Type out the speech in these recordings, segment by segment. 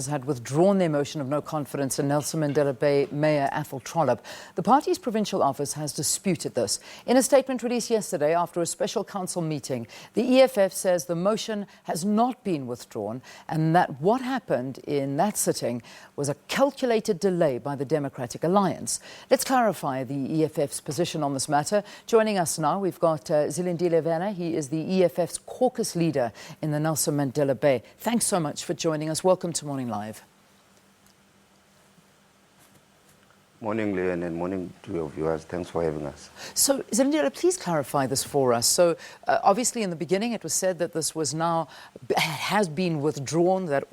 had withdrawn their motion of no confidence in Nelson Mandela Bay Mayor Athol Trollip. The party's provincial office has disputed this. In a statement released yesterday after a special council meeting, the EFF says the motion has not been withdrawn and that what happened in that sitting was a calculated delay by the Democratic Alliance. Let's clarify the EFF's position on this matter. Joining us now, we've got Zilindile Vena. He is the EFF's caucus leader in the Nelson Mandela Bay. Thanks so much for joining us. Welcome to Morning Live. Morning, Leon, and morning to your viewers. Thanks for having us. So, Zilindile, please clarify this for us. So, obviously, in the beginning, it was said that this was now has been withdrawn. That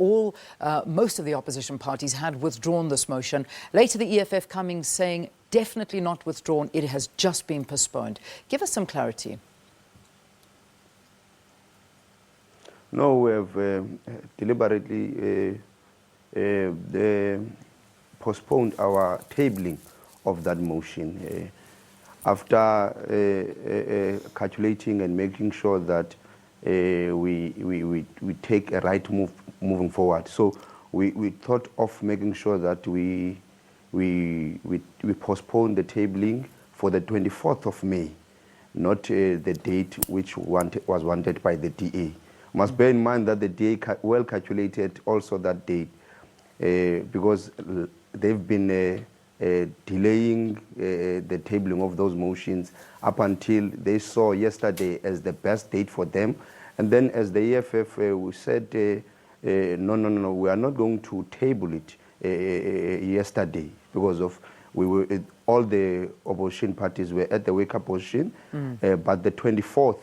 most of the opposition parties had withdrawn this motion. Later, the EFF coming saying definitely not withdrawn. It has just been postponed. Give us some clarity. No, we have deliberately postponed our tabling of that motion after calculating and making sure that we take a right move moving forward. So we thought of making sure that we postpone the tabling for the 24th of May, not the date which was wanted by the DA. Must bear in mind that the DA well calculated also that date because they've been delaying the tabling of those motions up until they saw yesterday as the best date for them. And then as the EFF, we said, no, we are not going to table it yesterday because of all the opposition parties were at the wake-up position, but the 24th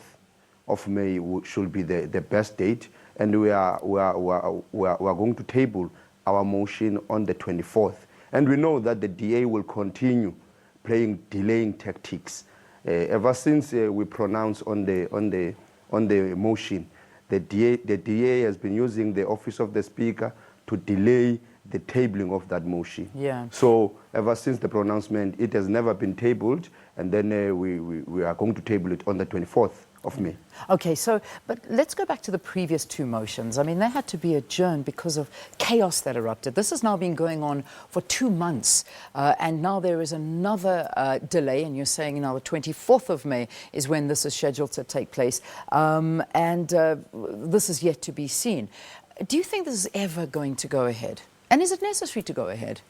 of May should be the best date, and we are going to table our motion on the 24th. And we know that the DA will continue playing delaying tactics. Ever since we pronounced on the motion, the DA has been using the office of the Speaker to delay the tabling of that motion. Yeah. So ever since the pronouncement, it has never been tabled, and then we are going to table it on the 24th of May. Okay, but let's go back to the previous two motions. I mean, they had to be adjourned because of chaos that erupted. This has now been going on for 2 months, and now there is another delay, and you're saying now the 24th of May is when this is scheduled to take place, and this is yet to be seen. Do you think this is ever going to go ahead? And is it necessary to go ahead?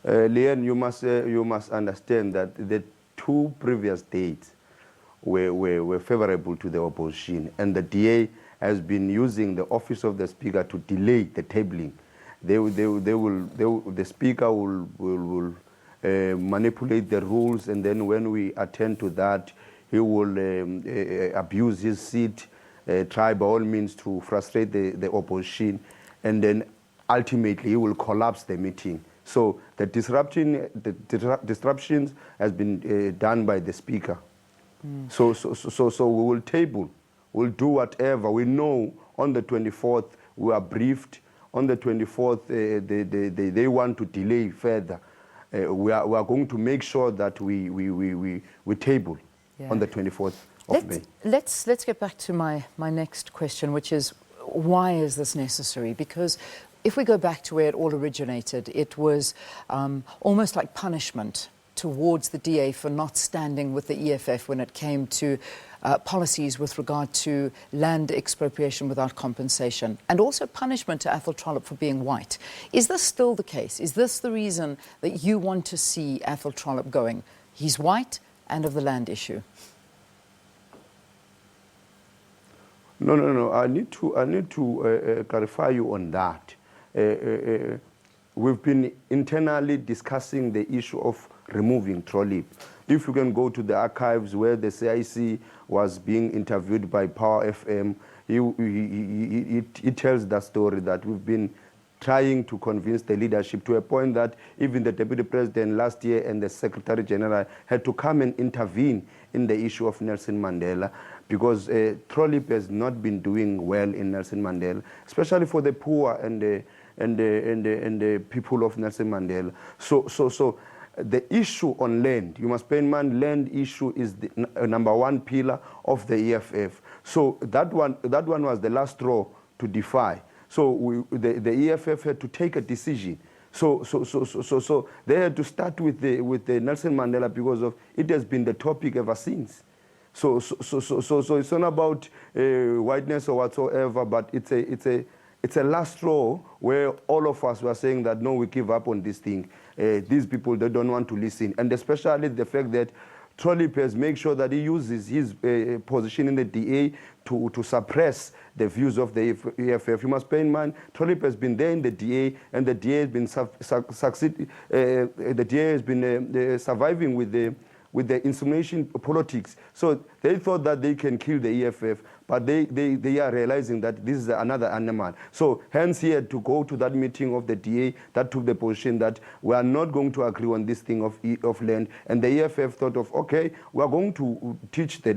Leanne, you must understand that the two previous dates were favorable to the opposition, and the DA has been using the office of the Speaker to delay the tabling. The Speaker will manipulate the rules, and then when we attend to that, he will abuse his seat, try by all means to frustrate the opposition, and then ultimately he will collapse the meeting. So the disruptions has been done by the Speaker. So we will table, we'll do whatever. We know on the 24th we are briefed. On the 24th they want to delay further. We are going to make sure that we table on the 24th of May. Let's get back to my next question, which is why is this necessary? Because if we go back to where it all originated, it was almost like punishment towards the DA for not standing with the EFF when it came to policies with regard to land expropriation without compensation, and also punishment to Athol Trollip for being white. Is this still the case? Is this the reason that you want to see Athol Trollip going? He's white and of the land issue. No. I need to clarify you on that. We've been internally discussing the issue of removing Trollip. If you can go to the archives where the CIC was being interviewed by Power FM, he tells that story that we've been trying to convince the leadership to a point that even the Deputy President last year and the Secretary General had to come and intervene in the issue of Nelson Mandela, because Trollip has not been doing well in Nelson Mandela, especially for the poor and the people of Nelson Mandela. So the issue on land, you must bear in mind, land issue is the number one pillar of the EFF. So that one was the last straw defy. So the EFF had to take a decision. So they had to start with the Nelson Mandela because of it has been the topic ever since. So it's not about whiteness or whatsoever, but it's a last straw where all of us were saying that no, we give up on this thing. These people, they don't want to listen, and especially the fact that Trollip has made sure that he uses his position in the DA to suppress the views of the EFF. You must bear in mind, Trollip has been there in the DA, and the DA has been surviving with the insinuation politics. So they thought that they can kill the EFF, but they are realizing that this is another animal. So hence he had to go to that meeting of the DA that took the position that we are not going to agree on this thing of land. And the EFF thought of, okay, we are going to teach the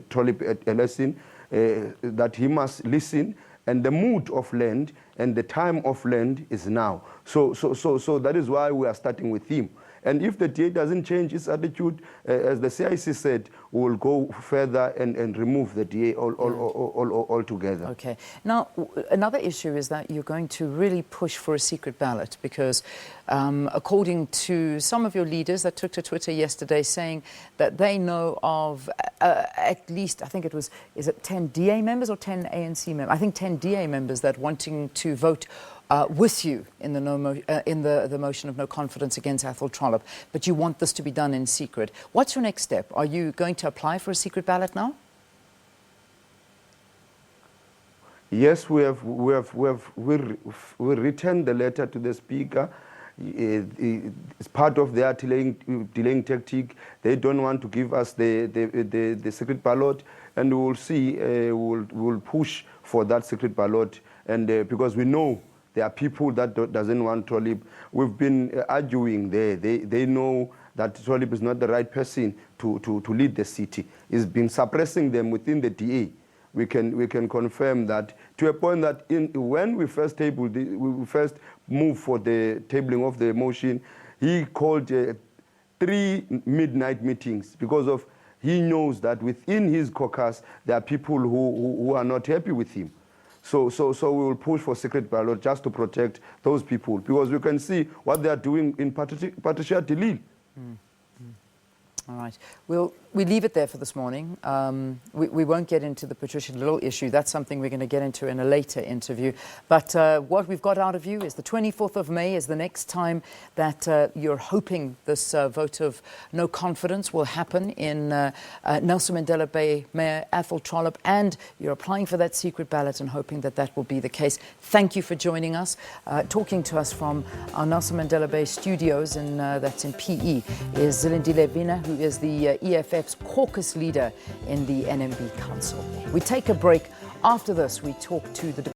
Trollip a lesson that he must listen, and the mood of land and the time of land is now. So that is why we are starting with him. And if the DA doesn't change its attitude, as the CIC said, we will go further and remove the DA altogether. Okay. Now, another issue is that you're going to really push for a secret ballot because according to some of your leaders that took to Twitter yesterday saying that they know of at least, I think it was, is it 10 DA members or 10 ANC members? I think 10 DA members that wanting to vote with you in the motion of no confidence against Athol Trollip, but you want this to be done in secret. What's your next step? Are you going to apply for a secret ballot now? Yes, we returned the letter to the Speaker. It's part of their delaying tactic. They don't want to give us the secret ballot, and we will see. We'll push for that secret ballot, and because we know there are people that doesn't want Trollip. We've been arguing there. They know that Trollip is not the right person to lead the city. He's been suppressing them within the DA. We can confirm that to a point that when we first moved for the tabling of the motion, he called 3 midnight meetings because of he knows that within his caucus there are people who are not happy with him. So we will push for secret ballot just to protect those people, because we can see what they are doing in Patricia Tilil. All right. We leave it there for this morning. We won't get into the Patricia Little issue. That's something we're going to get into in a later interview. But what we've got out of you is the 24th of May is the next time that you're hoping this vote of no confidence will happen in Nelson Mandela Bay Mayor Athol Trollip, and you're applying for that secret ballot and hoping that that will be the case. Thank you for joining us. Talking to us from our Nelson Mandela Bay studios, and that's in PE, is Zilindile Vena, who is the EFF's caucus leader in the NMB Council. We take a break. After this, we talk to the